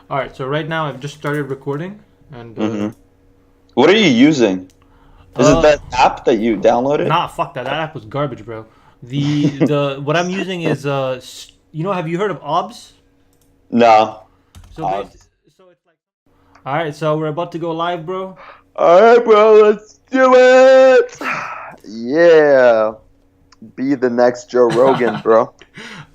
All right, so right now I've just started recording, and hmm What are you using? Is it uh, that app that you downloaded? nah, fuck that. That app was garbage, bro. The what I'm using is have you heard of OBS? No. So so it's like, all right, so we're about to go live, bro. All right, bro, let's do it. Yeah, be the next Joe Rogan, bro.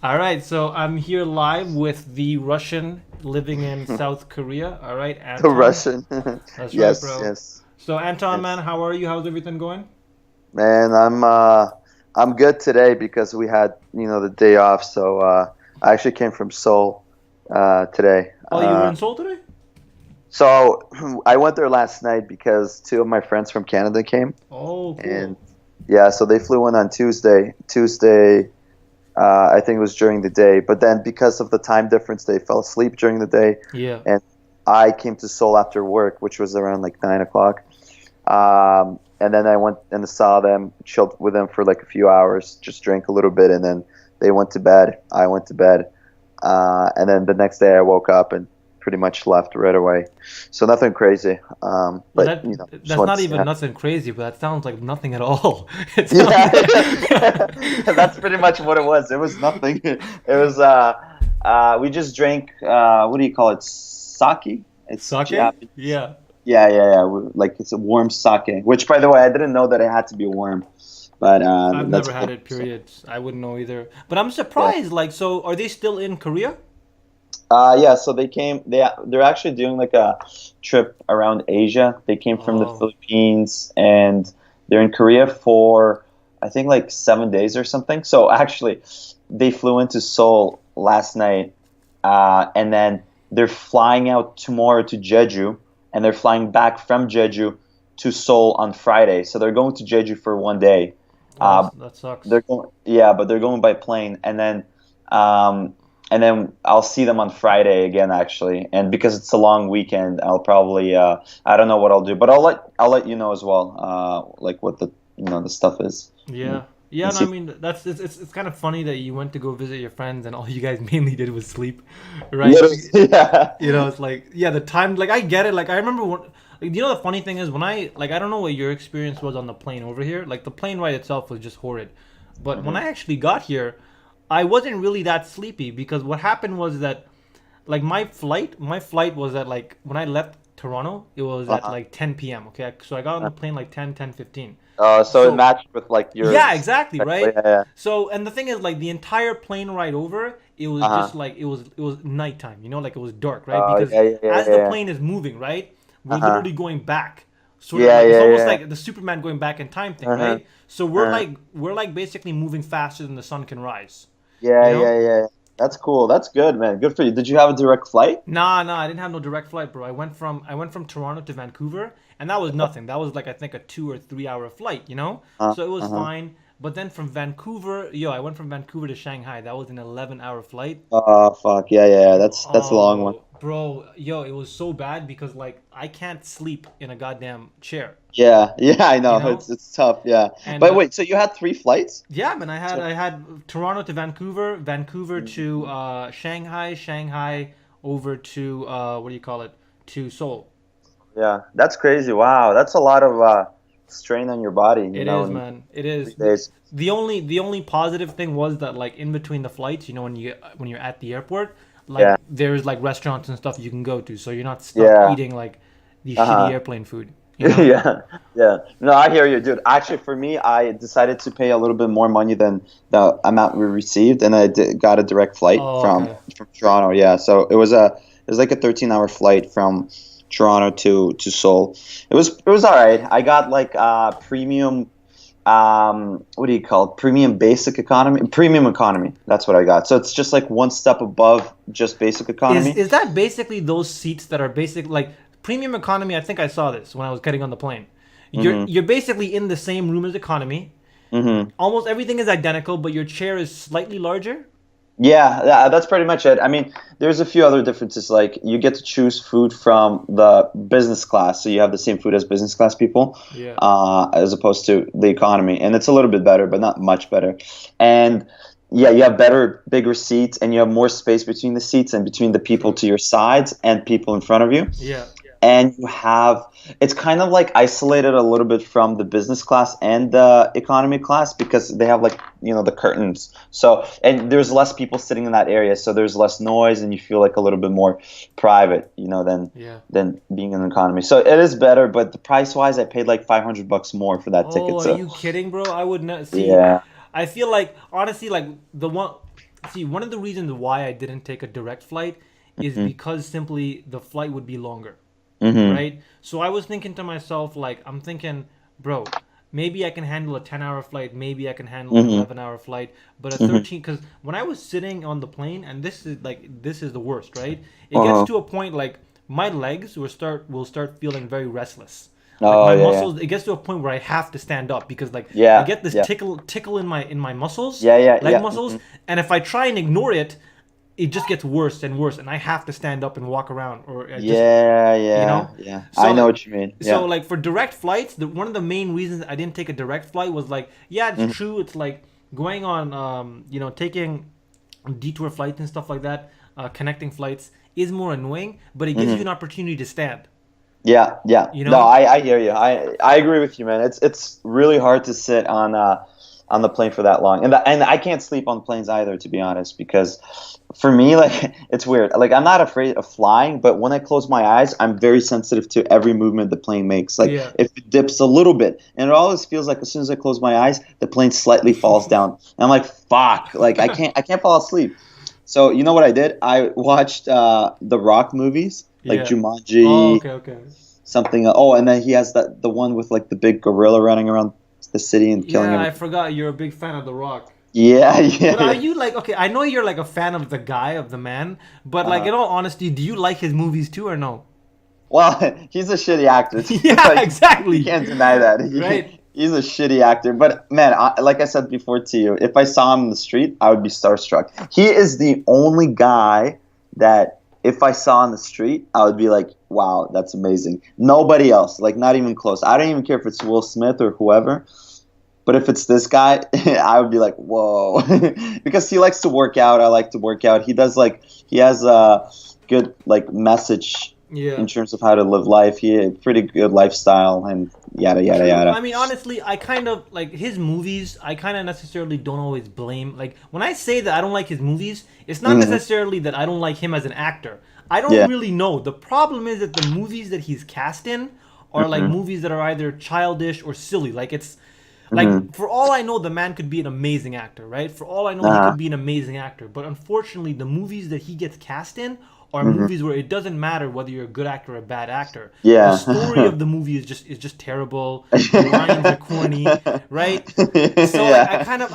All right, so I'm here live with the Russian living in South Korea. All right, The Anton. Russian. That's right, Yes, bro. yes, So Anton, man, yes. how are you? How's everything going? Man, I'm good today because we had, the day off. So I actually came from Seoul today. Oh, you were in Seoul today? So I went there last night because two of my friends from Canada came. Oh, And cool. yeah, so they flew in on Tuesday. Tuesday, I think it was during the day, but then because of the time difference, they fell asleep during the day, Yeah. and I came to Seoul after work, which was around like 9 o'clock. And then I went and saw them, chilled with them for like a few hours, just drank a little bit, and then they went to bed. I went to bed, and then the next day I woke up and pretty much left right away. So nothing crazy, Well, but just that's wanted not to say even hi. nothing crazy, but that sounds like nothing at all. It sounds Yeah, like that's pretty much what it was. It was nothing. It was we just drank what do you call it? Sake. It's sake. Japanese. Yeah, Yeah. Like it's a warm sake. Which, by the way, I didn't know that it had to be warm, but I've that's never had cool. it. So, Period. I wouldn't know either. But I'm yeah. surprised. Like, so are they still in Korea? Yeah. So they came. They're actually doing like a trip around Asia. They came from the Oh, Philippines and they're in Korea for I think like 7 days or something. So actually, they flew into Seoul last night, and then they're flying out tomorrow to Jeju, and they're flying back from Jeju to Seoul on Friday. So they're going to Jeju for one day. oh, Uh, that sucks. they're going, yeah, but they're going by plane, um, and then I'll see them on Friday again, actually. And because it's a long weekend, I'll probably, I don't know what I'll do, but I'll let you know as well, like what the stuff is, Yeah, yeah. and No, I see. mean it's kind of funny that you went to go visit your friends and all you guys mainly did was sleep, right? Literally, yeah. It's like, yeah, the time. Like, I get it. Like, I remember when. Like, the funny thing is when I don't know what your experience was on the plane over here. Like, the plane ride itself was just horrid, but when hmm I actually got here, I wasn't really that sleepy because what happened was that, like, my flight was at, like, when I left Toronto, it was at Uh-huh. like 10 p.m. Okay, so I got on the plane like 10:15. So it So matched with like your yeah, exactly, schedule. right? Yeah. So, and the thing is, like, the entire plane ride over, it was Uh-huh. just like it was nighttime, like, it was dark, right? Because Yeah, yeah, yeah, as the yeah. plane is moving, right, we're Uh-huh. literally going back, sort of Yeah, like, it's yeah, almost yeah. like the Superman going back in time thing, Uh-huh. right? So Uh-huh. we're like basically moving faster than the sun can rise, you Yeah, know? yeah, yeah. That's cool. That's good, man. Good for you. Did you have a direct flight? Nah, I didn't have no direct flight, bro. I went from Toronto to Vancouver, and that was nothing. That was like, I think, a 2 or 3 hour flight. Uh, So it was uh-huh. fine. But then from Vancouver, I went from Vancouver to Shanghai. That was an 11-hour flight. Oh, fuck. Yeah, yeah, yeah. That's a long one. Oh, bro, it was so bad because, like, I can't sleep in a goddamn chair, Yeah, yeah, I you know. know? It's tough. Yeah. And But wait, so you had three flights? yeah, man, I had So, I had Toronto to Vancouver, Vancouver to Shanghai, Shanghai over to what do you call it? To Seoul. yeah, that's crazy. Wow, that's a lot of strain on your body, It is, in man. It is. 3 days. The only positive thing was that, like, in between the flights, when you're at the airport, like, Yeah, there's like restaurants and stuff you can go to, so you're not stuck yeah. eating like the shitty Uh-huh. airplane food, Yeah, yeah. No, I hear you, dude. Actually, for me, I decided to pay a little bit more money than the amount we received, and got a direct flight Oh, from okay. Toronto. Yeah, so it was like a 13-hour flight from Toronto to Seoul. It was all right. I got like premium. What do you call it? Premium basic economy, premium economy. That's what I got. So it's just like one step above just basic Is economy. is that basically those seats that are basic, like premium economy? I think I saw this when I was getting on the plane. You're hmm you're basically in the same room as economy. hmm Almost everything is identical, but your chair is slightly larger. Yeah, that's pretty much it. I mean, there's a few other differences. Like you get to choose food from the business class, so you have the same food as business class people, Yeah. as opposed to the economy, and it's a little bit better, but not much better. And yeah, you have bigger seats, and you have more space between the seats and between the people True. to your sides and people in front of you. Yeah. And you have, it's kind of like isolated a little bit from the business class and the economy class, because they have, like, the curtains. So, and there's less people sitting in that area, so there's less noise, and you feel like a little bit more private, than Yeah. being in economy. So it is better, but the price wise, I paid like $500 more for that Oh, ticket. are So you kidding, bro? I would not see. yeah. I feel like honestly, like the one. See, one of the reasons why I didn't take a direct flight is Hmm. because simply the flight would be longer, Hmm. right? So I was thinking to myself, like, I'm thinking, bro, maybe I can handle a 10-hour flight, maybe I can handle an Hmm. 11-hour flight, but a Hmm. 13, because when I was sitting on the plane, and this is the worst, right? It gets Uh-huh. to a point like my legs will start feeling very restless. Like Oh my yeah, yeah, muscles, it gets to a point where I have to stand up because like I yeah, get this yeah, tickle in my muscles, yeah, yeah, leg yeah. muscles, and if I try and ignore it, it just gets worse and worse, and I have to stand up and walk around, or just Yeah, you yeah, know. yeah. I know So what you mean. so Yeah. like for direct flights, one of the main reasons I didn't take a direct flight was like, yeah, it's Hmm. true. It's like going on, taking detour flights and stuff like that, connecting flights is more annoying, but it gives you Hmm. an opportunity to stand. Yeah, yeah. You No, know? I hear you. I agree with you, man. It's really hard to sit on the plane for that long, and I can't sleep on planes either, to be honest, because for me, like, it's weird. Like, I'm not afraid of flying, but when I close my eyes, I'm very sensitive to every movement the plane makes. Like, Yeah. if it dips a little bit, and it always feels like as soon as I close my eyes, the plane slightly falls down. And I'm like, fuck, like I can't fall asleep. So you know what I did? I watched the Rock movies, like Yeah. Oh, Jumanji, okay, okay. something. Oh, and then he has the one with like the big gorilla running around the city and killing Yeah, I everything. forgot you're a big fan of The Rock. Yeah, yeah, But are yeah. you like, okay, I know you're like a fan of the guy, of the man, but like Uh, in all honesty, do you like his movies too or no? well, he's a shitty actor. Yeah, Like, you exactly. can't deny that. Right? He's a shitty actor. But man, like I said before to you, if I saw him in the street, I would be starstruck. He is the only guy that if I saw on the street, I would be like, wow, that's amazing. Nobody else, like, not even close. I don't even care if it's Will Smith or whoever. But if it's this guy, I would be like, whoa, because he likes to work out. I like to work out. He has a good like message Yeah. in terms of how to live life. He had a pretty good lifestyle and yada yada True. yada. I mean, honestly, I kind of like his movies. I kind of necessarily don't always blame. Like when I say that I don't like his movies, it's not Hmm. necessarily that I don't like him as an actor. I don't Yeah. really know. The problem is that the movies that he's cast in are like Hmm. movies that are either childish or silly. Like it's Hmm. like for all I know, the man could be an amazing actor, right? For all I know, he Uh-huh. could be an amazing actor. But unfortunately, the movies that he gets cast in are Hmm. movies where it doesn't matter whether you're a good actor or a bad actor. The story Yeah. of the movie is just terrible. The lines are corny, right? So like I Yeah. kind of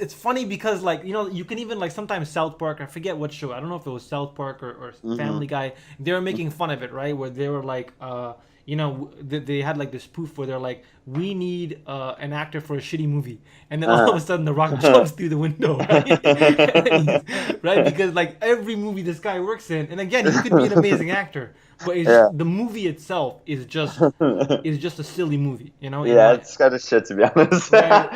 it's funny because like you can even like sometimes South Park, I forget what show, I don't know if it was South Park or Hmm. Family Guy, they were making fun of it, right, where they were like they had like this spoof where they're like, we need an actor for a shitty movie, and then all of a sudden The Rock jumps through the window, right? Right, because like every movie this guy works in, and again he could be an amazing actor, but it's Yeah. just, the movie itself is just a silly movie, in Yeah, my it's kind of shit, to be honest. right.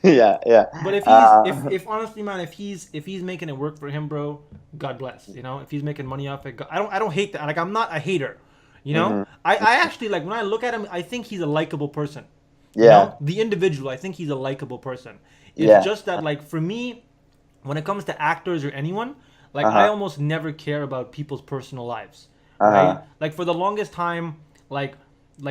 Yeah, yeah. But if he's Uh, if honestly, man, if he's making it work for him, bro, God bless. If he's making money off it, I don't hate that. Like I'm not a hater. mhm. I actually like when I look at him, I think he's a likable person. Yeah, The individual, I think he's a likable person. It's yeah. just that like for me, when it comes to actors or anyone, like I Uh-huh. almost never care about people's personal lives, right? Uh-huh. Like for the longest time, like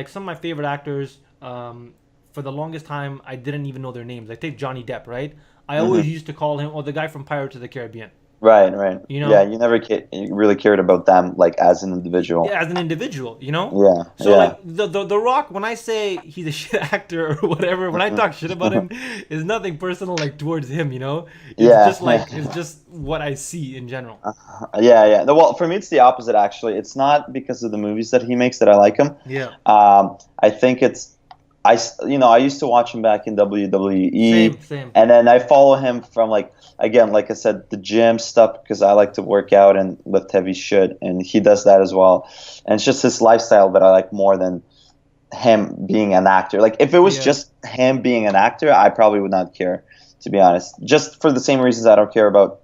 some of my favorite actors, for the longest time I didn't even know their names. Like take Johnny Depp, right? I Hmm. always used to call him, the guy from Pirates of the Caribbean. Right, right. You Yeah, know, you never you really cared about them like as an individual. yeah, as an individual. Yeah, So yeah. like the Rock, when I say he's a shit actor or whatever, when I talk shit about him, it's nothing personal like towards him. It's Yeah, just like it's just what I see in general. yeah, yeah. Well, for me, it's the opposite, actually. It's not because of the movies that he makes that I like him. Yeah. I think I used to watch him back in WWE, Same, same. and then I follow him from like, again, like I said, the gym stuff, because I like to work out and lift heavy shit, and he does that as well. And it's just his lifestyle that I like more than him being an actor. Like if it was Yeah. just him being an actor, I probably would not care. to be honest. Just for the same reasons I don't care about,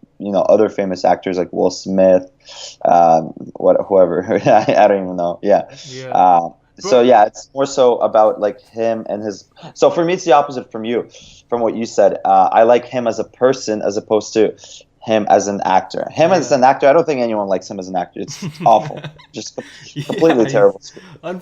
other famous actors like Will Smith, whoever. I don't even know. Yeah. Yeah. So yeah, it's more so about like him and his. So for me, it's the opposite from what you said. I like him as a person as opposed to him as an actor. Him as Yeah. an actor, I don't think anyone likes him as an actor. It's awful, just completely Yeah, terrible.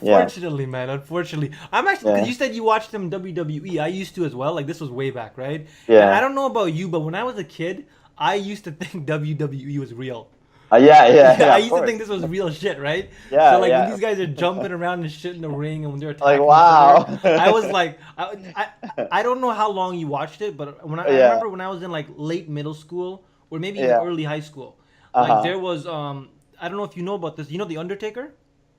Yeah, unfortunately, man. Unfortunately, I'm actually because yeah, you said you watched them WWE. I used to as well. Like this was way back, right? And I yeah, don't know about you, but when I was a kid, I used to think WWE was real. yeah, yeah, Yeah, yeah. I Of used to course. think this was real shit, right? So Yeah, like when yeah. these guys are jumping around and shit in the ring and when they're Like attacking each other, wow. I was like, I don't know how long you watched it, but I Yeah, remember when I was in like late middle school or maybe even yeah. early high school, Uh like huh. there was I don't know if you know about this. You know the Undertaker?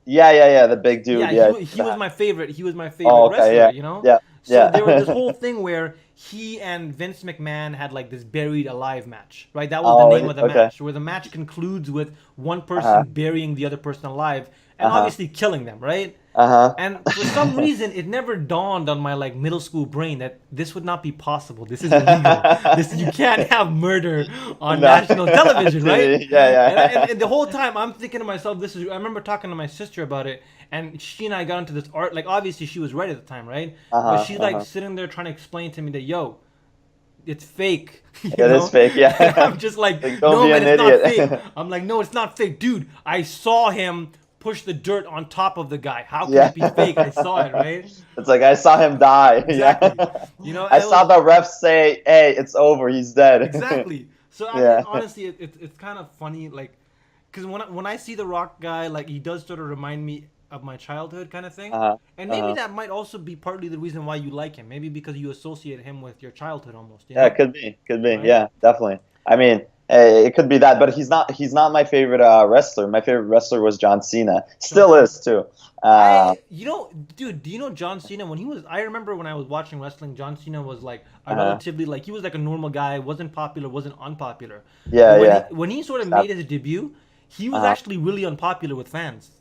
Yeah, yeah, yeah. The big dude. Yeah, Yeah. he was my favorite. He was my Oh, favorite okay. wrestler. Yeah, yeah, So there was this yeah. whole thing where he and Vince McMahon had like this buried alive match, right? That was the Oh, name of the okay. match, where the match concludes with one Uh person huh. burying the other person alive and Uh huh. obviously killing them, right? Uh And for some huh. reason, it never dawned on my like middle school brain that this would not be possible. This is illegal. This You can't have murder on No. national television, right? TV. Yeah, And yeah. the whole time I'm thinking to myself, this is. I remember talking to my sister about it, and she and I got into this art. Like obviously she was right at the time, right? Uh But huh. she's Uh like huh. sitting there trying to explain to me that yo, it's fake, It is fake. And Yeah. I'm just like, Like, don't no, be man, an it's not fake. idiot. I'm like, no, it's not fake, dude. I saw him push the dirt on top of the guy. How can Yeah. it be fake? I saw it, right? It's like I saw him die. Yeah. Exactly. I I saw was the ref say, "Hey, it's over. He's dead." exactly. So I mean, Yeah. honestly, it's kind of funny, like, because when I see the Rock guy, like, he does sort of remind me of my childhood kind of thing. Uh-huh. And maybe Uh-huh. that might also be partly the reason why you like him. Maybe because you associate him with your childhood almost, Yeah, it could be. Could be. right? Yeah, definitely. I mean, it could be that, but he's not my favorite wrestler. My favorite wrestler was John Cena. John Still is too. Uh, Dude, do you know John Cena when he was? I remember when I was watching wrestling, John Cena was like a uh relatively like he was like a normal guy, wasn't popular, wasn't unpopular. But Yeah, yeah. when he sort of Stop. made his debut, he was Uh, actually really unpopular with fans.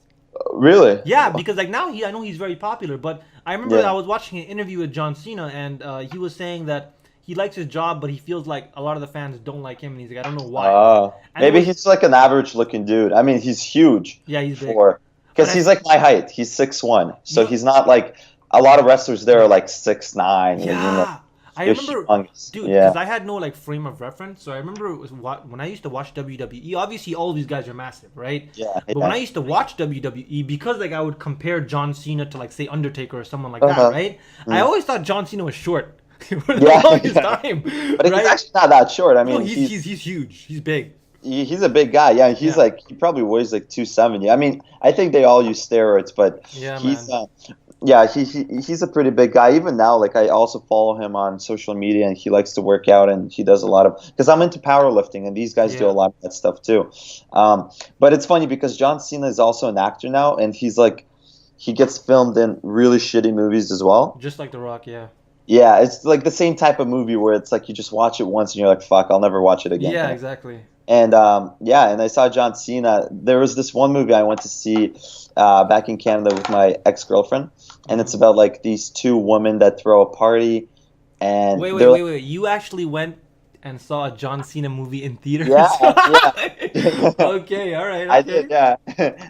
really? Yeah, because like now I know he's very popular, but I remember I Yeah. was watching an interview with John Cena and he was saying that he likes his job, but he feels like a lot of the fans don't like him, and he's like, I don't know why. And it Maybe was he's like an average looking dude. I mean, he's huge yeah, he's big, for but because he's like my height. He's 6'1", you so know, he's not like a lot of wrestlers there are like 6'9", yeah, I they're remember, humongous. dude, Yeah. because I had no like frame of reference. So I remember it was when I used to watch WWE. Obviously, all these guys are massive, right? Yeah, But when yeah. I used to watch WWE, because like I would compare John Cena to like say Undertaker or someone like that, Uh-huh. right? I Mm. always thought John Cena was short for the Yeah, longest yeah. time, But he's right? actually not that short. I No, mean, he's huge. He's big. he's a big guy. Yeah, he's Yeah, like he probably weighs like 270. I mean, I think they all use steroids, but yeah, he's man. yeah, he's a pretty big guy. Even now, like I also follow him on social media, and he likes to work out, and he does a lot of because I'm into powerlifting, and these guys do a Yeah, lot of that stuff too. But it's funny because John Cena is also an actor now, and he's like he gets filmed in really shitty movies as well. just like The Rock. Yeah, Yeah, it's like the same type of movie where it's like you just watch it once and you're like, fuck, I'll never watch it again. yeah, exactly. And yeah, and I saw John Cena. There was this one movie I went to see back in Canada with my ex-girlfriend, and it's Mhm. about like these two women that throw a party, and Wait, wait, they're wait, like, wait. You actually went and saw a John Cena movie in yeah, theaters? yeah. Okay, all right, I did, okay. yeah.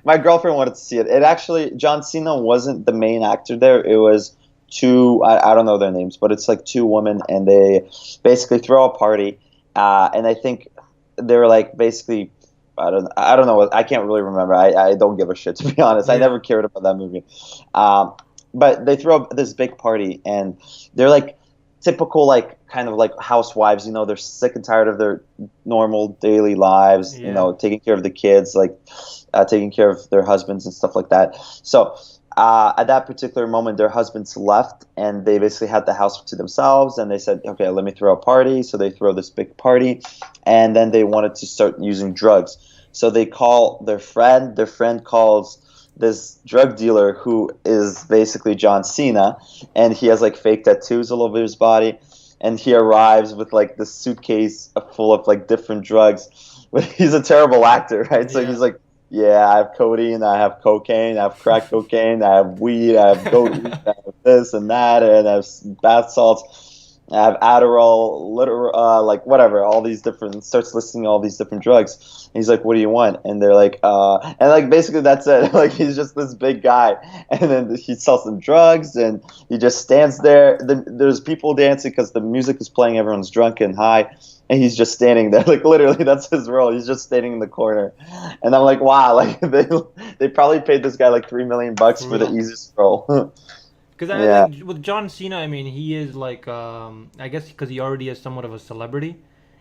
My girlfriend wanted to see it. It actually, John Cena wasn't the main actor there. It was two, I don't know their names, but it's like two women, and they basically throw a party. And I think they were like basically, I don't know. I can't really remember. I don't give a shit, to be honest. I Yeah. never cared about that movie. Um, but they throw this big party, and they're like typical, like kind of like housewives. You know, they're sick and tired of their normal daily lives. You Yeah. know, taking care of the kids, like taking care of their husbands and stuff like that. So at that particular moment, their husbands left, and they basically had the house to themselves. And they said, "Okay, let me throw a party." So they throw this big party, and then they wanted to start using drugs. So they call their friend. Their friend calls this drug dealer who is basically John Cena, and he has like fake tattoos all over his body. And he arrives with like this suitcase full of like different drugs. But he's a terrible actor, right? So Yeah. he's like, yeah, I have codeine, I have cocaine, I have crack cocaine, I have weed, I have goat weed, I have this and that, and I have bath salts. I have Adderall, like whatever, all these different, starts listing all these different drugs. And he's like, what do you want? And they're like, and like basically that's it. Like he's just this big guy. And then he sells some drugs and he just stands there. There's people dancing because the music is playing, everyone's drunk and high. And he's just standing there. Like literally that's his role. He's just standing in the corner. And I'm like, wow, like they probably paid this guy like $3 million for the easiest role. Because like, with John Cena, I mean, he is like, I guess because he already is somewhat of a celebrity.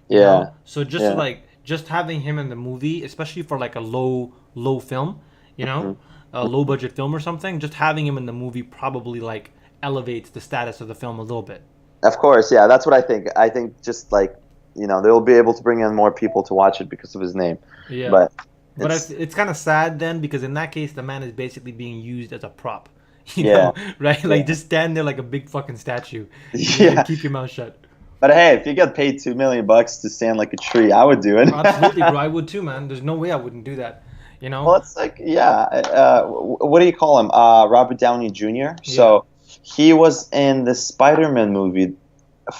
You know? So just like just having him in the movie, especially for like a low film, you know, a low budget film or something, just having him in the movie probably like elevates the status of the film a little bit. Of course, yeah, that's what I think. I think just like, you know, they'll be able to bring in more people to watch it because of his name. Yeah. But it's kind of sad then, because in that case, the man is basically being used as a prop. You know, right? Like just stand there like a big fucking statue. Yeah. Keep your mouth shut. But hey, if you got paid $2 million to stand like a tree, I would do it. Absolutely, bro. I would too, man. There's no way I wouldn't do that. You know. Well, it's like, what do you call him? Robert Downey Jr. So he was in the Spider-Man movie,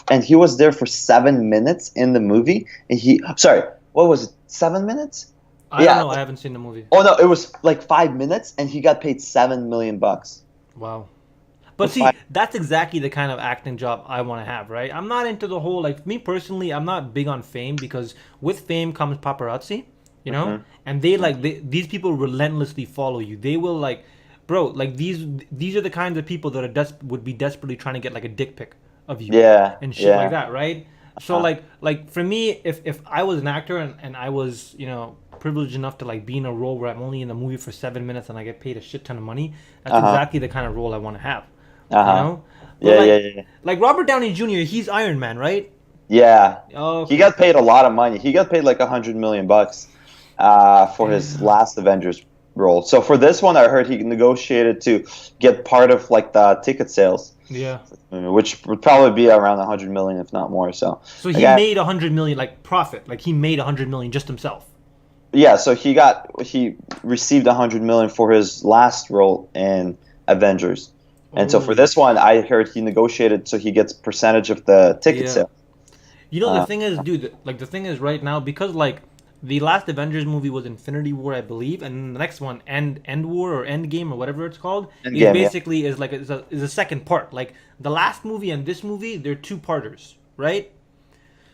and he was there for 7 minutes in the movie. And what was it? 7 minutes? I don't know. I haven't seen the movie. Oh no, it was like 5 minutes, and he got paid $7 million. Wow. But see, that's exactly the kind of acting job I want to have, right? I'm not into the whole, like, me personally, I'm not big on fame, because with fame comes paparazzi, you know? And these people relentlessly follow you. They will, like, bro, like, these are the kinds of people that would be desperately trying to get, like, a dick pic of you. And shit like that, right? So, like for me, if I was an actor and I was, you know, privileged enough to like be in a role where I'm only in the movie for 7 minutes and I get paid a shit ton of money, that's exactly the kind of role I want to have. You know? But like Robert Downey Jr., he's Iron Man, right? Yeah. Okay. He got paid a lot of money. He got paid like $100 million for his last Avengers role. So for this one, I heard he negotiated to get part of like the ticket sales. Yeah. Which would probably be around $100 million, if not more. So he made $100 million, like profit. Like he made $100 million just himself. Yeah, so he received $100 million for his last role in Avengers, and so for this one, I heard he negotiated so he gets percentage of the ticket sale. You know, the thing is, dude, like the thing is right now, because like the last Avengers movie was Infinity War, I believe, and the next one, End War or Endgame or whatever it's called, is like is a second part. Like the last movie and this movie, they're two-parters, right?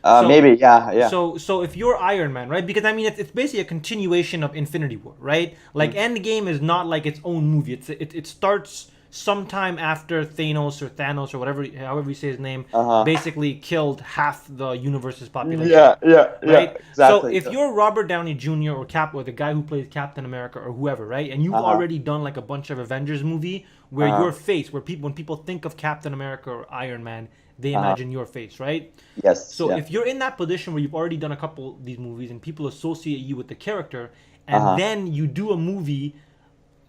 Maybe, yeah. So if you're Iron Man, right? Because I mean, it's basically a continuation of Infinity War, right? Like Endgame is not like its own movie. It starts sometime after Thanos or whatever, however you say his name, basically killed half the universe's population. Right? Exactly. So if you're Robert Downey Jr. or the guy who plays Captain America or whoever, right? And you've already done like a bunch of Avengers movie where your face, when people think of Captain America or Iron Man, they imagine your face, right? Yes. So if you're in that position where you've already done a couple of these movies and people associate you with the character, and then you do a movie,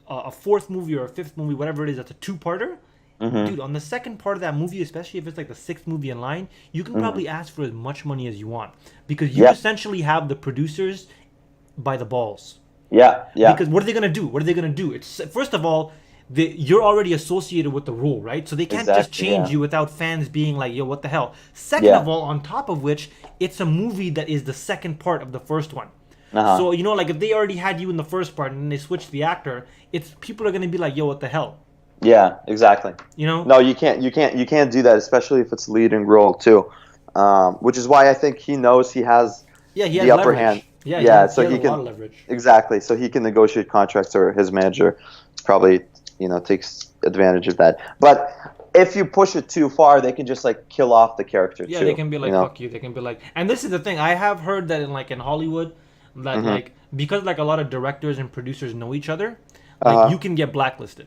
a fourth movie or a fifth movie, whatever it is, that's a two-parter, dude, on the second part of that movie, especially if it's like the sixth movie in line, you can probably ask for as much money as you want, because you essentially have the producers by the balls. Yeah. Because what are they gonna do? It's, first of all, you're already associated with the role, right? So they can't just change you without fans being like, yo, what the hell? Second of all, on top of which, it's a movie that is the second part of the first one. So, you know, like if they already had you in the first part and they switched the actor, people are going to be like, yo, what the hell? Yeah, exactly. You know? No, you can't do that, especially if it's leading role too. Which is why I think he knows he has the upper hand. Yeah, so he can, a lot of leverage. Exactly. So he can negotiate contracts, or his manager probably, you know, takes advantage of that. But if you push it too far, they can just like kill off the character too. Yeah, they can be like, fuck you. They can be like, and this is the thing. I have heard that in Hollywood, that like, because like a lot of directors and producers know each other, like you can get blacklisted.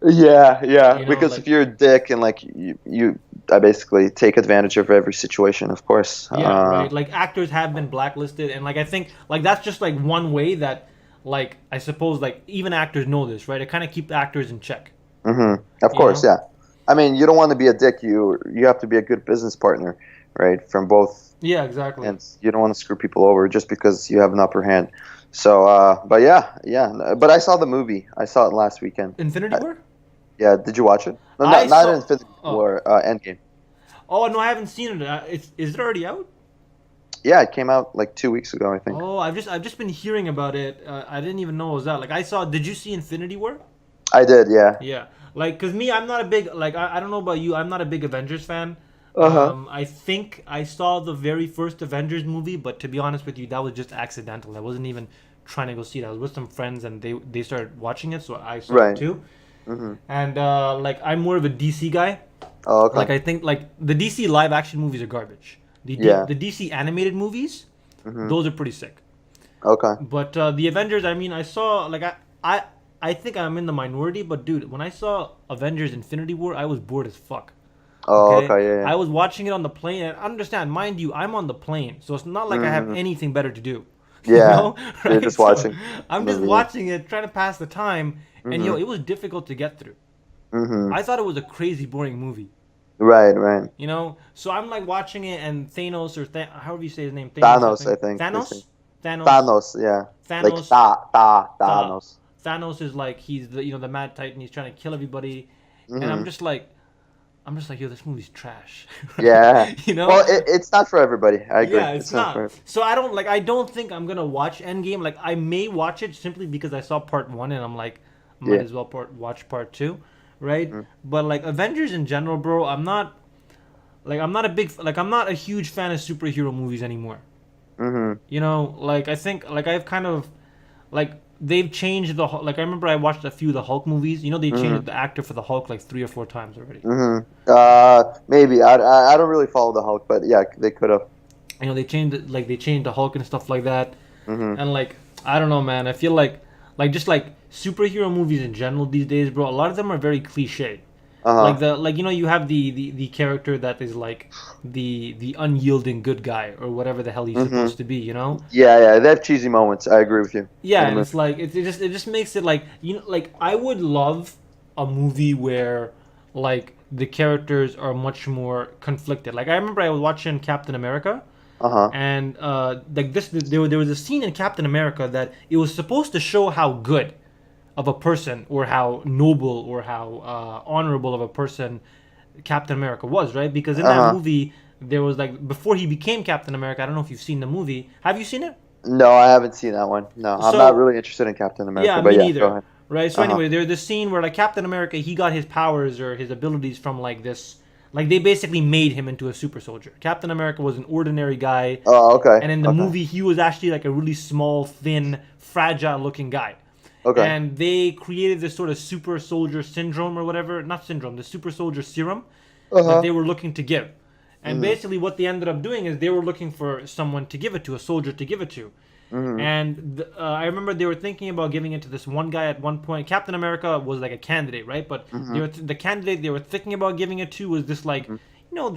Yeah, You know, because like, if you're a dick and like I basically take advantage of every situation, of course. Yeah, right. Like actors have been blacklisted, and like I think like that's just like one way that, like, I suppose like even actors know this, right? It kind of keeps actors in check. Of course, yeah. I mean, you don't want to be a dick. You have to be a good business partner, right? From both. Yeah, exactly. And you don't want to screw people over just because you have an upper hand. So, but yeah. But I saw the movie. I saw it last weekend. Infinity War? Yeah. Did you watch it? No, not Infinity War. Endgame. Oh no, I haven't seen it. Is it already out? Yeah, it came out like 2 weeks ago, I think. Oh, I've just been hearing about it. I didn't even know it was out. Like I saw. Did you see Infinity War? I did, yeah. Yeah. Like, cause me, I'm not a big like I don't know about you. I'm not a big Avengers fan. Uh-huh. I think I saw the very first Avengers movie, but to be honest with you, that was just accidental. I wasn't even trying to go see it. I was with some friends and they started watching it, so I saw it Right. too. Mm-hmm. And like I'm more of a DC guy. Oh, okay. Like I think like the DC live action movies are garbage. Yeah. The DC animated movies, Mm-hmm. those are pretty sick. Okay. But the Avengers, I mean, I saw like I think I'm in the minority, but dude, when I saw Avengers Infinity War, I was bored as fuck. Oh, Okay, okay, yeah, I yeah. was watching it on the plane, and understand, mind you, I'm on the plane, so it's not like I have Mm-hmm. anything better to do, Yeah. So you're right? just So watching I'm the just movie. watching it, trying to pass the time, and Mm-hmm. yo, it was difficult to get through. Mm-hmm. I thought it was a crazy boring movie, Right, right. So I'm like watching it, and Thanos or however you say his name, Thanos, I Thanos, I think. think they say. Thanos, Thanos, Thanos, yeah. Like Thanos. Tha- Thanos. Thanos is like he's the Mad Titan. He's trying to kill everybody, and Mm-hmm. I'm just like, yo, this movie's trash. Yeah. you know? Well, it's not for everybody. I agree. Yeah, it's It's not for not. So I don't think I'm gonna watch Endgame. Like I may watch it simply because I saw part one and I'm like, might Yeah. as well watch part two, right? Mm. But like Avengers in general, bro, I'm not a huge fan of superhero movies anymore. Mm-hmm. Like I think like I've kind of like they've changed like I remember I watched a few of the Hulk movies. They Mm-hmm. changed the actor for the Hulk like 3 or 4 times already. Mm-hmm. Maybe. I don't really follow the Hulk, but yeah, they could have. They changed the Hulk and stuff like that. Mm-hmm. And like I don't know, man. I feel like just like superhero movies in general these days, bro. A lot of them are very cliche. Uh-huh. You have the character that is like the unyielding good guy or whatever the hell he's Mm-hmm. supposed to be. Yeah, they have cheesy moments. I agree with you. Yeah, In the and movie. it's like it just makes it like like I would love a movie where like the characters are much more conflicted. Like I remember I was watching Captain America, Uh-huh. and like there was a scene in Captain America that it was supposed to show how good of a person or how noble or how honorable of a person Captain America was, right? Because in that Uh-huh. movie there was like before he became Captain America. I don't know if you've seen the movie. Have you seen it? No, I haven't seen that one. No, I'm not So really interested in Captain America, yeah, but me yeah, go neither. ahead. Right. So Uh-huh. anyway, there's this scene where like Captain America, he got his powers or his abilities from like this, like they basically made him into a super soldier. Captain America was an ordinary guy, Oh, okay. and in the Okay. movie, he was actually like a really small, thin, fragile-looking guy. Okay. And they created this sort of super soldier syndrome or whatever, not syndrome, the super soldier serum that Uh-huh. they were looking to give. And Mhm. basically, what they ended up doing is they were looking for someone to give it to, a soldier to give it to. Mhm. And I remember they were thinking about giving it to this one guy at one point. Captain America was like a candidate, right? But the candidate they were thinking about giving it to was this like,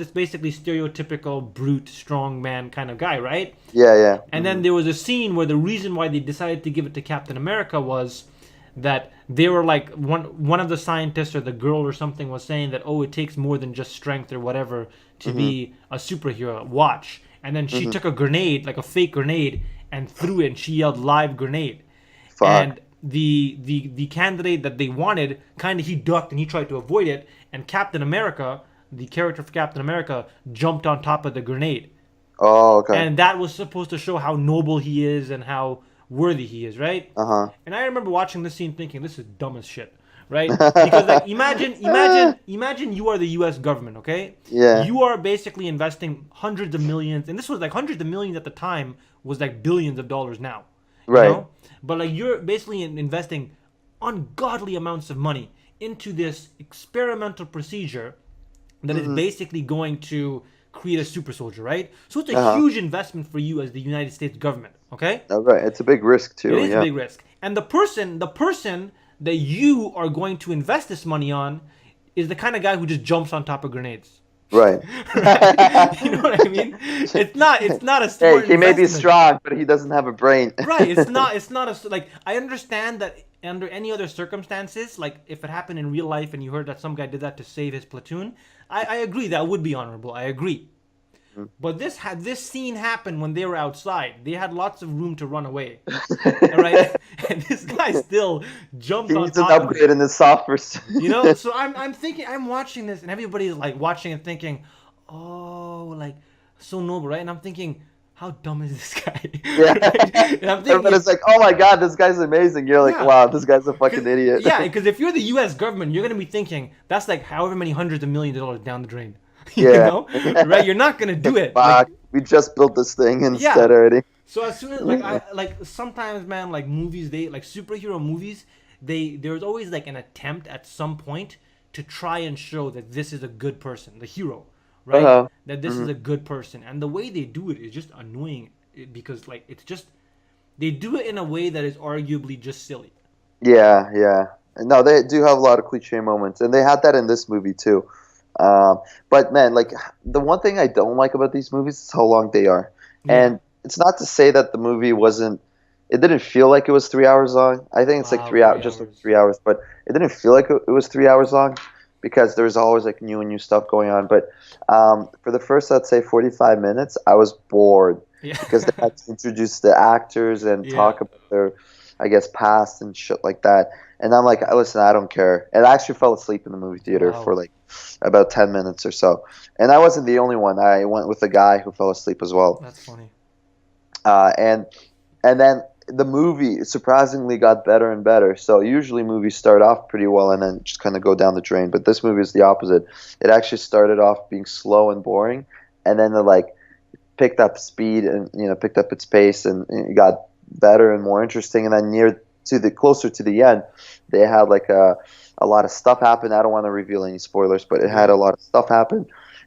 this basically stereotypical brute, strong man kind of guy, right? Yeah, yeah. And then there was a scene where the reason why they decided to give it to Captain America was that they were like one of the scientists or the girl or something was saying that it takes more than just strength or whatever to be a superhero. Watch. And then she took a grenade, like a fake grenade, and threw it and she yelled live grenade. Fuck. And the candidate that they wanted he ducked and he tried to avoid it, and Captain America, the character for Captain America, jumped on top of the grenade. Oh, okay. And that was supposed to show how noble he is and how worthy he is, right? Uh-huh. And I remember watching this scene thinking, this is dumb as shit, right? Because like imagine you are the US government, okay? Yeah. You are basically investing hundreds of millions, and this was like hundreds of millions at the time was like billions of dollars now. Right. But like you're basically investing ungodly amounts of money into this experimental procedure that is basically going to create a super soldier, right? So it's a huge investment for you as the United States government, okay? All right. It's a big risk too. It is yeah. a big risk. And the person that you are going to invest this money on is the kind of guy who just jumps on top of grenades. Right. Right? You know what I mean? It's not a Hey, smart he may be investment. strong, but he doesn't have a brain. Right, it's not a like I understand that under any other circumstances, like if it happened in real life and you heard that some guy did that to save his platoon, I agree that would be honorable. I agree. But this scene happened when they were outside. They had lots of room to run away. All right? And this guy still jumped He on needs an top of it. upgrade in his software. So I'm thinking, I'm watching this, and everybody's like watching and thinking, oh, like so noble, right? And I'm thinking, how dumb is this guy? Yeah. Right? And I'm thinking, Everybody's like, "Oh my God, this guy's amazing." You're like, yeah, "Wow, this guy's a fucking idiot." yeah, because if you're the U.S. government, you're gonna be thinking that's like however many hundreds of millions of dollars down the drain, you Yeah. know, right? You're not gonna do it, like, Fuck, we just built this thing yeah. instead already. So as soon as like I like sometimes, man, like movies, they like superhero movies, there's always like an attempt at some point to try and show that this is a good person, the hero, right? Uh-huh. That this is Hmm. a good person, and the way they do it is just annoying because like it's just they do it in a way that is arguably just silly. Yeah, yeah. No, they do have a lot of cliche moments, and they had that in this movie too. Um, but man, like the one thing I don't like about these movies is how long they are. Yeah. And it's not to say that the movie wasn't. It didn't feel like it was 3 hours long. I think it's like Wow, 3 hours, three just like hours. 3 hours. But it didn't feel like it was 3 hours long because there's always like new and new stuff going on. But for the first, I'd say 45 minutes, I was bored Yeah. because they had to introduce the actors and Yeah. talk about their, I guess, past and shit like that. And I'm like, listen, I don't care. And I actually fell asleep in the movie theater for Wow. like about 10 minutes or so. And I wasn't the only one. I went with a guy who fell asleep as well. That's funny. And then the movie surprisingly got better and better. So usually movies start off pretty well and then just kind of go down the drain. But this movie is the opposite. It actually started off being slow and boring, and then it like picked up speed and picked up its pace and it got better and more interesting. And then near to the closer to the end, they had like a lot of stuff happen. I don't want to reveal any spoilers, but it had Yeah. a lot of stuff happen,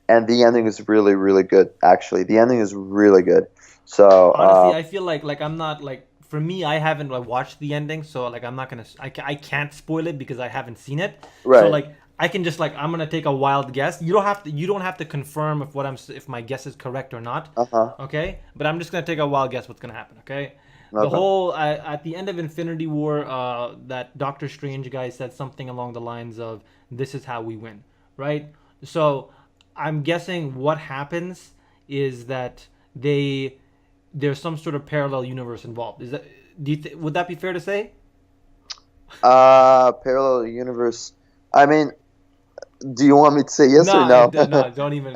and the ending is really really good. Actually, the ending is really good. So Honestly, I feel like I'm not like for me, I haven't like watched the ending, so like I'm not gonna I can't spoil it because I haven't seen it. So right. like I can just like I'm gonna take a wild guess. You don't have to confirm if my guess is correct or not. Uh huh. Okay, but I'm just gonna take a wild guess what's gonna happen. Okay, the Okay. whole at the end of Infinity War, that Doctor Strange guy said something along the lines of "This is how we win," right? So I'm guessing what happens is that they there's some sort of parallel universe involved. Is that would that be fair to say? Parallel universe. I mean, do you want me to say yes or No, no? no, don't even.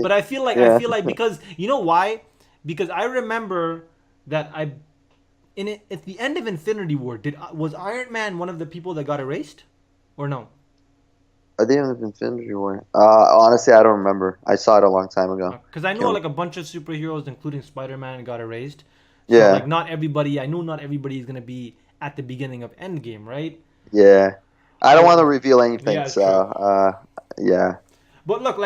But I Yeah. feel like because you know why? Because I remember that at the end of Infinity War, did was Iron Man one of the people that got erased, or no? At the end of Infinity War. Honestly, I don't remember. I saw it a long time ago. Because I know Can't, like a bunch of superheroes, including Spider-Man, got erased. So like yeah, not everybody. I know not everybody is gonna be at the beginning of Endgame, right? yeah. I don't want to reveal anything, Yeah, it's so true. yeah. But look,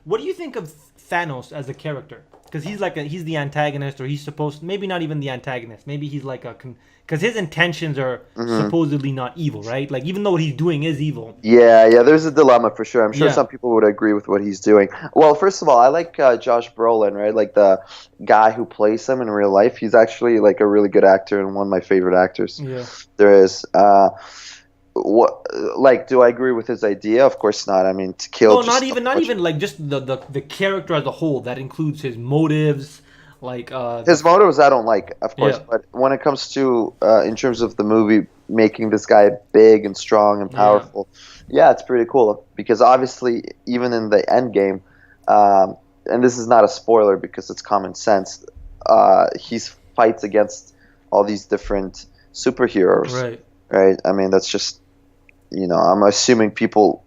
what do you think of Thanos as a character? Because he's the antagonist, or he's supposed maybe not even the antagonist. Maybe he's like because his intentions are Hmm. supposedly not evil, right? Like even though what he's doing is evil. Yeah, yeah, there's a dilemma for sure. I'm sure Yeah, some people would agree with what he's doing. Well, first of all, I like Josh Brolin, right? Like the guy who plays him in real life. He's actually like a really good actor and one of my favorite actors yeah. there is. What like do I agree with his idea? Of course not. I mean, to kill No, just a not bunch even like just the character as a whole. That includes his motives, like his motives I don't like, of course, yeah, but when it comes to in terms of the movie making this guy big and strong and yeah, powerful, yeah, it's pretty cool because obviously even in the end game, and this is not a spoiler because it's common sense, he fights against all these different superheroes, right. right? I mean, that's just I'm assuming people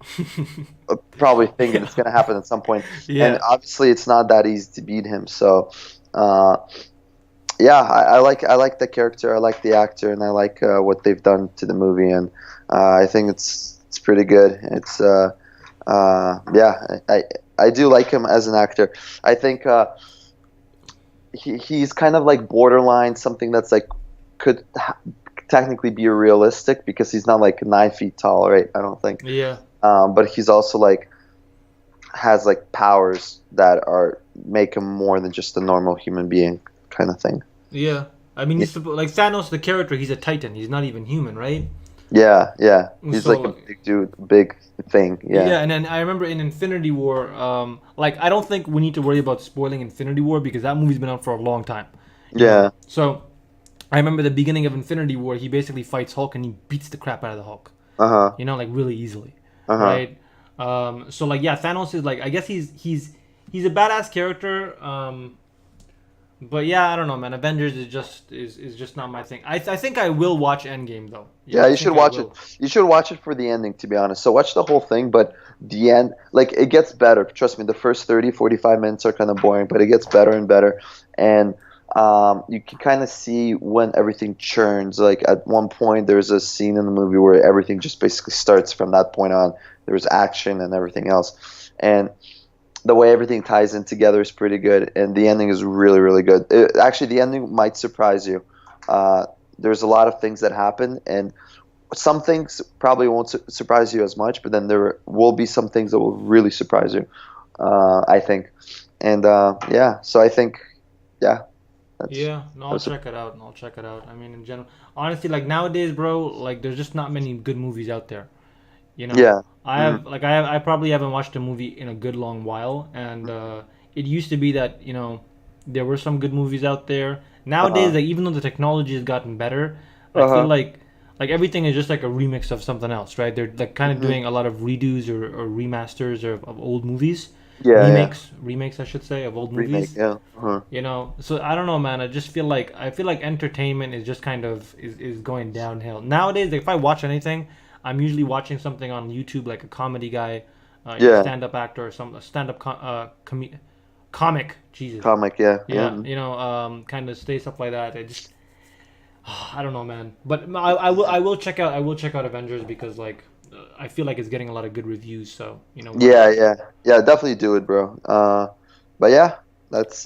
probably thinking Yeah, it's going to happen at some point, and yeah, obviously it's not that easy to beat him. So. Uh, yeah, I like the character, I like the actor, and I like what they've done to the movie, and I think it's pretty good. It's yeah, I do like him as an actor. I think he's kind of like borderline something that's like could technically be realistic because he's not like 9 feet tall, right? I don't think, yeah, but he's also like has like powers that are make him more than just a normal human being kind of thing. yeah. I mean, Yeah, like Thanos, the character. He's a Titan. He's not even human, right? yeah, yeah. He's like a So big dude, big thing. Yeah. yeah, and then I remember in Infinity War, like I don't think we need to worry about spoiling Infinity War because that movie's been out for a long time, you know. Yeah. So I remember the beginning of Infinity War, he basically fights Hulk and he beats the crap out of the Hulk, Uh-huh. you know, like really easily, Uh-huh. right? So like yeah, Thanos is like I guess he's he's a badass character. But yeah, I don't know, man. Avengers is just not my thing. I think I will watch Endgame though. Yeah, Yeah, I you should think I watch it. will. You should watch it for the ending, to be honest. So watch the whole thing, but the end, like, it gets better. Trust me, the first 30, 45 minutes are kind of boring, but it gets better and better. And you can kind of see when everything churns. Like, at one point, there's a scene in the movie where everything just basically starts from that point on. There's action and everything else. And the way everything ties in together is pretty good, and the ending is really, really good. Actually, the ending might surprise you. There's a lot of things that happen, and some things probably won't surprise you as much, but then there will be some things that will really surprise you, I think. And yeah, so I think, yeah, that's, Yeah, no, I'll that's check it out. I'll check it out. I mean, in general, honestly, like nowadays, bro, like there's just not many good movies out there. You know, yeah. Mhm. I probably haven't watched a movie in a good long while, and it used to be that there were some good movies out there. Nowadays, Uh-huh. like even though the technology has gotten better, I feel Uh-huh. like everything is just like a remix of something else, right? They're like kind of Hmm. doing a lot of redos or remasters of old movies, Yeah, yeah. remakes I should say of old Remake, movies. yeah. Uh-huh. So I don't know, man. I feel like entertainment is just kind of is going downhill nowadays. Like, if I watch anything, I'm usually watching something on YouTube, like a comedy guy, Yeah. stand up actor or some a stand up comic. Jesus, Comic, yeah. Yeah. yeah, kind of stay stuff like that. I just I don't know, man. But I will check out Avengers because like I feel like it's getting a lot of good reviews. So why Yeah, not? yeah. Yeah, definitely do it, bro. But yeah, that's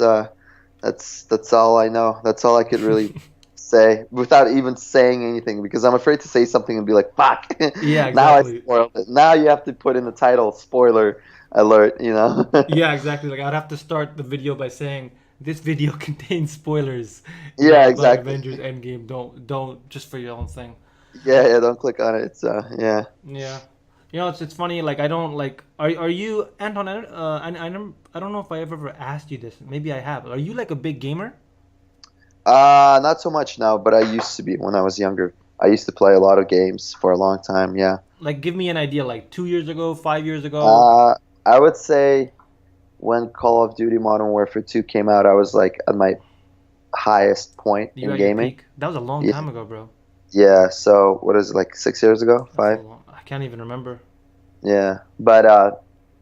that's all I know. That's all I could really say without even saying anything, because I'm afraid to say something and be like, "Fuck." Yeah, Now I exactly. spoiled it. Now you have to put in the title, spoiler alert, you know? Yeah, exactly. Like I'd have to start the video by saying this video contains spoilers, Yeah, about exactly. Avengers Endgame. Don't just for your own thing. Yeah, yeah, don't click on it. It's yeah. Yeah. It's funny. Like I don't like. Are you Anton? I don't know if I ever asked you this. Maybe I have. Are you like a big gamer? Not so much now, but I used to be when I was younger. I used to play a lot of games for a long time, yeah. Like, give me an idea. Like 2 years ago, 5 years ago, Uh I would say when Call of Duty Modern Warfare 2 came out, I was like at my highest point you in at your gaming. peak. That was a long Yeah, time ago, bro. yeah. So what is it, like 6 years ago? That's a Five? long. I can't even remember. Yeah. But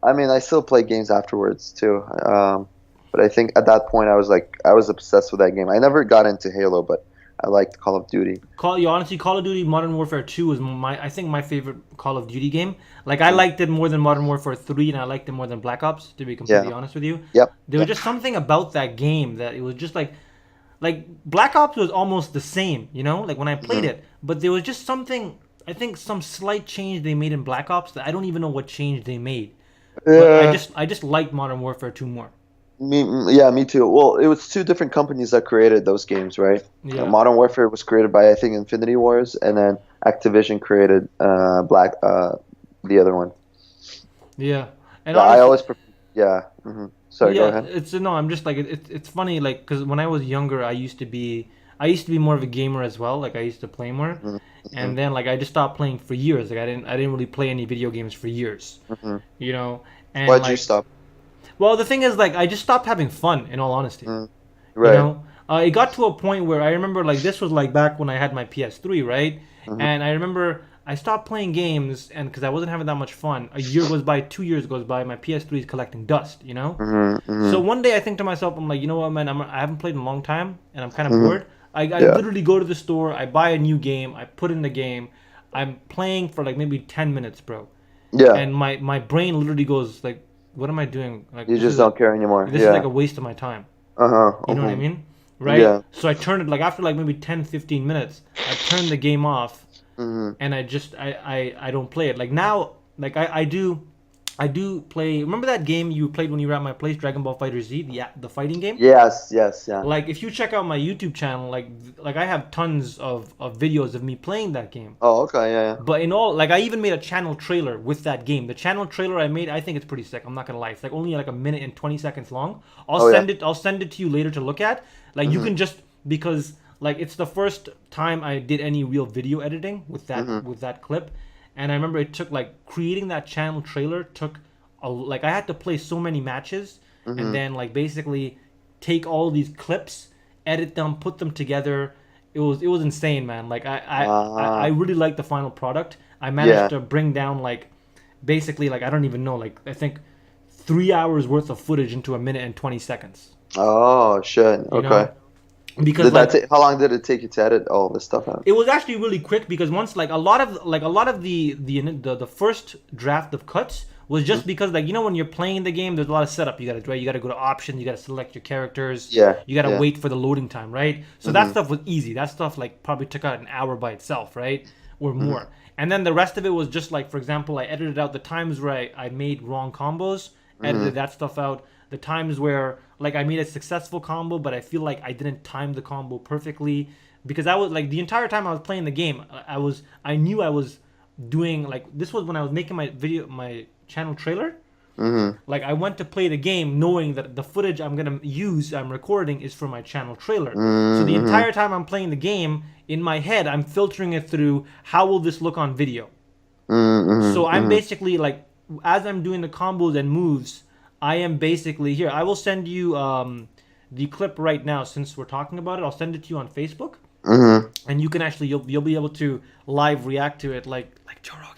I mean, I still play games afterwards too. But I think at that point I was obsessed with that game. I never got into Halo, but I liked Call of Duty. Honestly, Call of Duty Modern Warfare 2 was I think my favorite Call of Duty game. Like I Mm. liked it more than Modern Warfare 3 and I liked it more than Black Ops, to be completely Yeah. honest with you. Yep. There was Yep. just something about that game that it was just like Black Ops was almost the same, like when I played Hmm. it, but there was just something, I think some slight change they made in Black Ops that I don't even know what change they made. But Yeah. I just liked Modern Warfare 2 more. Yeah, me too. Well, it was two different companies that created those games, right? Yeah. Modern Warfare was created by, I think, Infinity Wars, and then Activision created the other one. Yeah. And Yeah, I honestly, always, yeah. Sorry, go yeah, ahead. it's no. I'm just like it's funny, like because when I was younger, I used to be more of a gamer as well. Like I used to play more, Hmm. Hmm. and then like I just stopped playing for years. Like I didn't really play any video games for years, Hmm. you know. And Why'd you like, stop? well, the thing is, like I just stopped having fun. In all honesty, Mm, right. it got to a point where I remember like this was like back when I had my PS3, right? Hmm. And I remember I stopped playing games, and because I wasn't having that much fun, a year goes by, 2 years goes by, my PS3 is collecting dust, you know. Hmm. So Hmm. one day I think to myself, I'm like, you know what, man, I haven't played in a long time, and I'm kind of Hmm. bored. I Yeah. literally go to the store, I buy a new game, I put in the game, I'm playing for like maybe 10 minutes, bro, Yeah. and my brain literally goes like, what am I doing? Like You just don't care anymore. this is like Yeah. a waste of my time. Uh-huh. You know what I Uh-huh. mean? Right? Yeah. So I turned it like after like maybe 10, 15 minutes, I turned the game off Hmm. and I don't play it. Like now, like I do play. Remember that game you played when you were at my place, Dragon Ball Fighter Z, the fighting game? Yes. Yes. Yeah. Like if you check out my YouTube channel, like I have tons of videos of me playing that game. Oh, okay. Yeah. Yeah. But in all, like I even made a channel trailer with that game. The channel trailer I made, I think it's pretty sick. I'm not gonna lie. It's like only like a minute and 20 seconds long. Oh, yeah. I'll send it to you later to look at. Like you Hmm. can just because like it's the first time I did any real video editing Hmm. with that clip, and I remember it took like creating that channel trailer took like I had to play so many matches and then like basically take all these clips, edit them, put them together. It was insane, man. Like I really like the final product. I managed to bring down like basically like I don't even know, like I think 3 hours worth of footage into a minute and 20 seconds. Oh shit. You Okay. know? Because Did like, how long did it take you to edit all this stuff out? it was actually really quick because once like a lot of the first draft of cuts was just because like when you're playing the game, there's a lot of setup you gotta do. Right? You gotta go to options, you gotta select your characters, you gotta wait for the loading time, right? So that stuff was easy. That stuff like probably took out an hour by itself, right, or more. And then the rest of it was just like, for example, I edited out the times where I made wrong combos, edited that stuff out. The times where like I made a successful combo, but I feel like I didn't time the combo perfectly because I was like the entire time I was playing the game, I knew I was doing like this was when I was making my channel trailer. Like I went to play the game knowing that the footage I'm recording is for my channel trailer. So the entire time I'm playing the game, in my head I'm filtering it through how will this look on video. So I'm basically like, as I'm doing the combos and moves, I am basically here. I will send you the clip right now since we're talking about it. I'll send it to you on Facebook, and you can actually you'll be able to live react to it like Joe Rogan.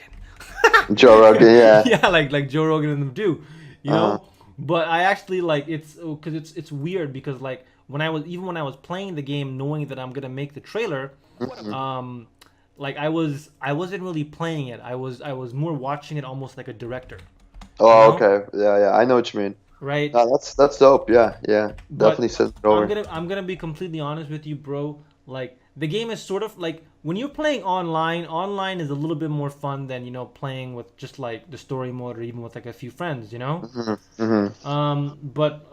Joe Rogan, yeah. Yeah, like Joe Rogan and them do, you know. But I actually like because it's weird because like when I was playing the game, knowing that I'm gonna make the trailer, like I wasn't really playing it. I was more watching it almost like a director. Oh, okay. Yeah. I know what you mean. Right. No, that's dope. Yeah. Definitely send it over. I'm gonna be completely honest with you, bro. Like the game is sort of like when you're playing online. Online is a little bit more fun than playing with just like the story mode or even with like a few friends. But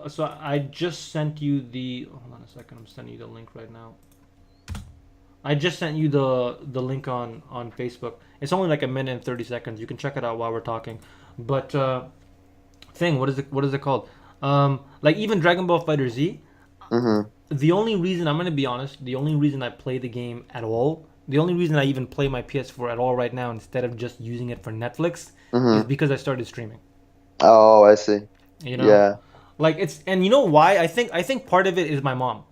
so I just sent you the. Hold on a second. I'm sending you the link right now. I just sent you the link on Facebook. It's only like a minute and 30 seconds. You can check it out while we're talking. But what is it called? Like even Dragon Ball Fighter Z. The only reason, I'm gonna be honest, the only reason I play the game at all, the only reason I even play my PS4 at all right now instead of just using it for Netflix is because I started streaming. Oh, I see. Yeah. Like and you know why? I think part of it is my mom.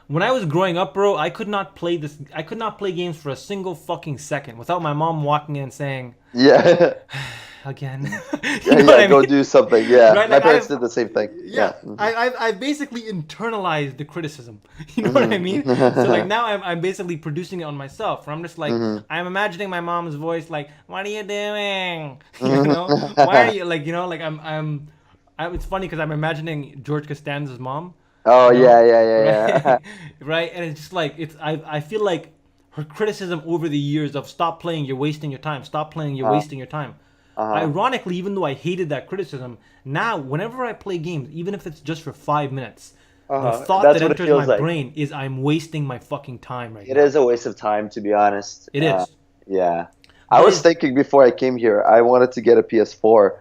When I was growing up, bro, I could not play games for a single fucking second without my mom walking in and saying, "Yeah, again." Go do something. Yeah, right? My parents did the same thing. Yeah. I basically internalized the criticism. You know what I mean? So like now I'm basically producing it on myself. Where I'm just like I'm imagining my mom's voice, like, "What are you doing? Why are you like I'm it's funny because I'm imagining George Costanza's mom. Oh yeah. Right? Right, and it's just like I feel like her criticism over the years of stop playing, you're wasting your time. Stop playing, you're wasting your time. Ironically, even though I hated that criticism, now whenever I play games, even if it's just for 5 minutes, the thought that enters my brain is I'm wasting my fucking time right now. It is a waste of time, to be honest. It is. Yeah. I was thinking before I came here, I wanted to get a PS4.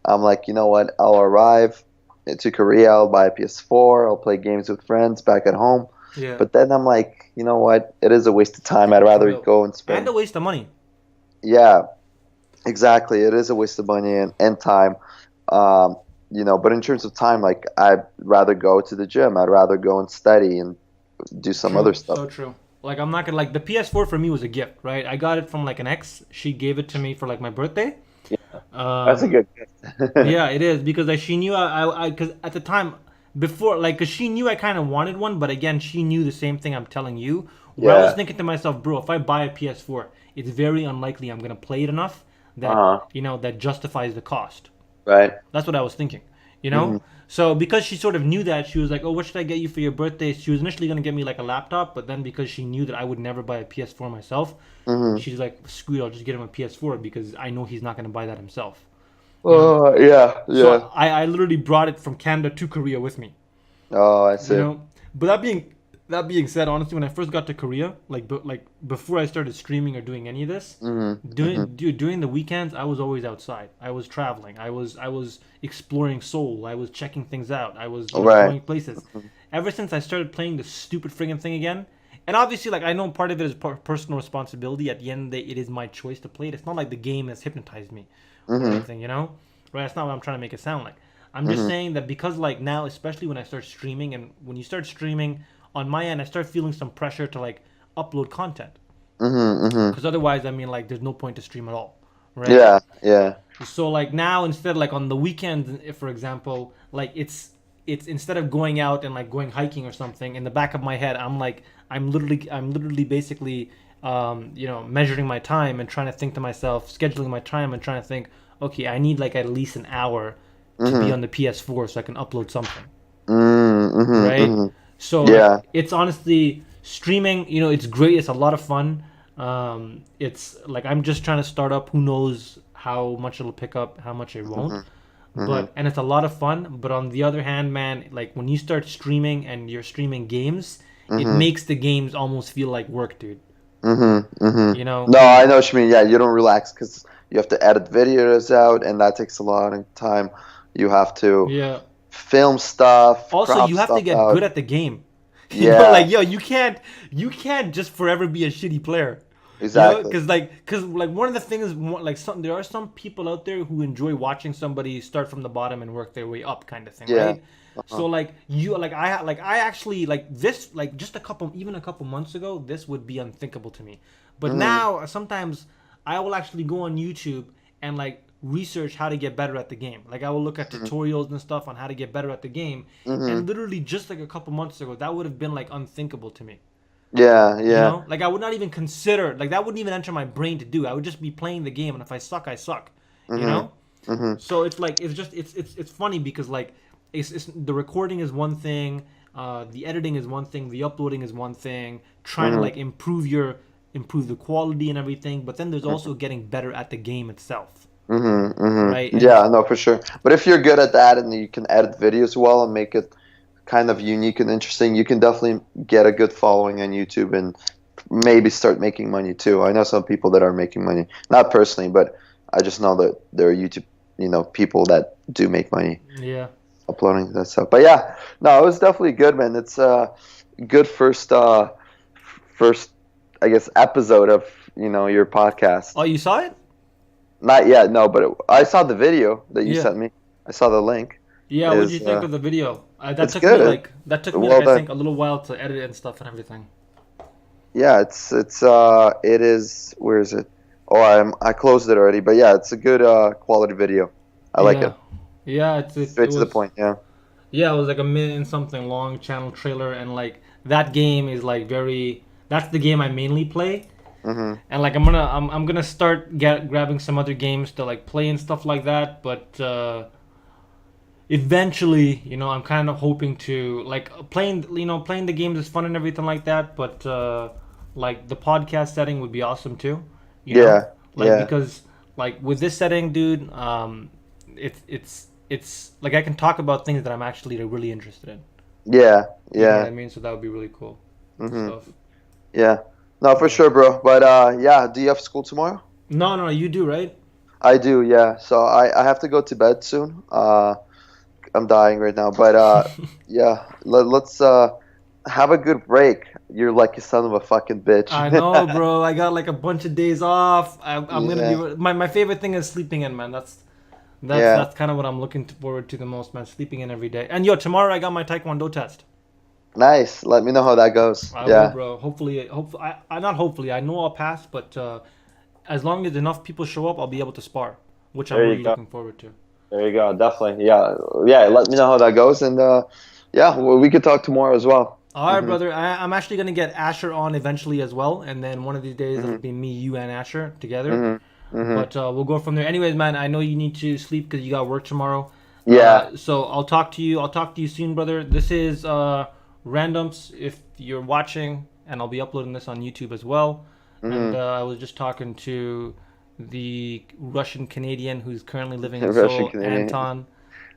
I'm like, you know what? I'll arrive to Korea, I'll buy a PS4, I'll play games with friends back at home. Yeah. But then I'm like, you know what? It is a waste of time. I'd rather go and spend. And a waste of money. Yeah, exactly. It is a waste of money and time. But in terms of time, like I'd rather go to the gym. I'd rather go and study and do some other stuff. So true. Like I'm not gonna like the PS4 for me was a gift, right? I got it from like an ex. She gave it to me for like my birthday. Yeah. That's a good gift. Yeah, it is because she knew because at the time before because she knew I kind of wanted one, but again she knew the same thing I'm telling you. Where I was thinking to myself, bro, if I buy a PS4, it's very unlikely I'm gonna play it enough that that justifies the cost. Right. That's what I was thinking. So because she sort of knew that, she was like, oh, what should I get you for your birthday? She was initially going to get me like a laptop, but then because she knew that I would never buy a PS4 myself, she's like, screw it, I'll just get him a PS4 because I know he's not going to buy that himself. Yeah. So I literally brought it from Canada to Korea with me. Oh, I see. But that being said, honestly, when I first got to Korea, like before I started streaming or doing any of this, during the weekends, I was always outside. I was traveling. I was exploring Seoul. I was checking things out. I was going places. Ever since I started playing the stupid friggin' thing again, and obviously, like I know part of it is personal responsibility. At the end of the day, it is my choice to play it. It's not like the game has hypnotized me or anything, right? That's not what I'm trying to make it sound like. I'm just saying that because like now, especially when I start streaming, and when you start streaming on my end, I start feeling some pressure to like upload content. Because otherwise, I mean, like, there's no point to stream at all, right? Yeah, yeah. So like now, instead, like on the weekends, if for example, like it's instead of going out and like going hiking or something, in the back of my head, I'm literally basically measuring my time and trying to think to myself, scheduling my time and trying to think, okay, I need like at least an hour to be on the PS4 so I can upload something, right? So Yeah. like, it's honestly streaming. It's great. It's a lot of fun. It's like I'm just trying to start up. Who knows how much it'll pick up, how much it won't. But and it's a lot of fun. But on the other hand, man, like when you start streaming and you're streaming games, it makes the games almost feel like work, dude. You know? No, I know what you mean. Yeah, you don't relax because you have to edit videos out, and that takes a lot of time. You have to Yeah. film stuff. Also, crop you have to stuff get out. good at the game. Yeah. Like yo, you can't just forever be a shitty player. Exactly. Because one of the things, there are some people out there who enjoy watching somebody start from the bottom and work their way up, kind of thing, Yeah. right? So I actually like this, like just a couple months ago, this would be unthinkable to me. But now sometimes I will actually go on YouTube and like research how to get better at the game. Like I will look at tutorials and stuff on how to get better at the game. And literally just like a couple months ago, that would have been like unthinkable to me. Yeah, yeah. You know, like I would not even consider, like that wouldn't even enter my brain to do. I would just be playing the game, and if I suck, I suck. You know. So it's like it's funny because like it's the recording is one thing, the editing is one thing, the uploading is one thing. Trying to like improve the quality and everything, but then there's also getting better at the game itself. Right? Yeah, no, for sure. But if you're good at that and you can edit videos well and make it kind of unique and interesting, you can definitely get a good following on YouTube and maybe start making money too. I know some people that are making money, not personally, but I just know that there are YouTube, people that do make money. Yeah. Uploading that stuff. But yeah, no, it was definitely good, man. It's a good first, I guess, episode of your podcast. Oh, you saw it? Not yet, no, but I saw the video that you Yeah. sent me. I saw the link. Yeah. What did you think of the video? it's good. That took me Well I done. think a little while to edit it and stuff and everything. Yeah, it is. Where is it? Oh, I closed it already. But yeah, it's a good quality video. I like it. Yeah, Straight to the point. Yeah. Yeah, it was like a minute and something long channel trailer, and like that game is like that's the game I mainly play. And like I'm gonna start grabbing some other games to like play and stuff like that, but eventually, I'm kind of hoping to like playing the games is fun and everything like that, but like the podcast setting would be awesome too. Because like with this setting, dude, it's like I can talk about things that I'm actually really interested in. Yeah, You know yeah. what I mean? So that would be really cool. Stuff. Yeah. No, for sure, bro. But yeah, do you have school tomorrow? No, you do, right? I do, yeah. So I have to go to bed soon. I'm dying right now, but yeah, let's have a good break. You're like a son of a fucking bitch. I know, bro. I got like a bunch of days off. I'm Yeah. gonna be my favorite thing is sleeping in, man. That's Yeah. kind of what I'm looking forward to the most, man. Sleeping in every day. And yo, tomorrow I got my Taekwondo test. Nice. Let me know how that goes. I Yeah. will, bro. Hopefully, I not hopefully. I know I'll pass, but as long as enough people show up, I'll be able to spar, which I'm There you really go. looking forward to. There you go. Definitely. Yeah. Yeah. Let me know how that goes, and yeah, we could talk tomorrow as well. All right, brother. I'm actually gonna get Asher on eventually as well, and then one of these days it'll be me, you, and Asher together. But we'll go from there. Anyways, man, I know you need to sleep because you got work tomorrow. Yeah. So I'll talk to you soon, brother. This is Randumpz. If you're watching, and I'll be uploading this on YouTube as well. And I was just talking to the Russian Canadian who's currently living in Russian Seoul, Canadian. Anton.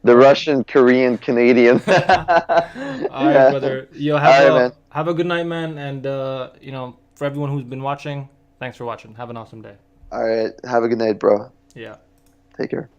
The Russian, Korean, Canadian. All right, brother. Yo, All right, man. have a good night, man. And for everyone who's been watching, thanks for watching. Have an awesome day. All right. Have a good night, bro. Yeah. Take care.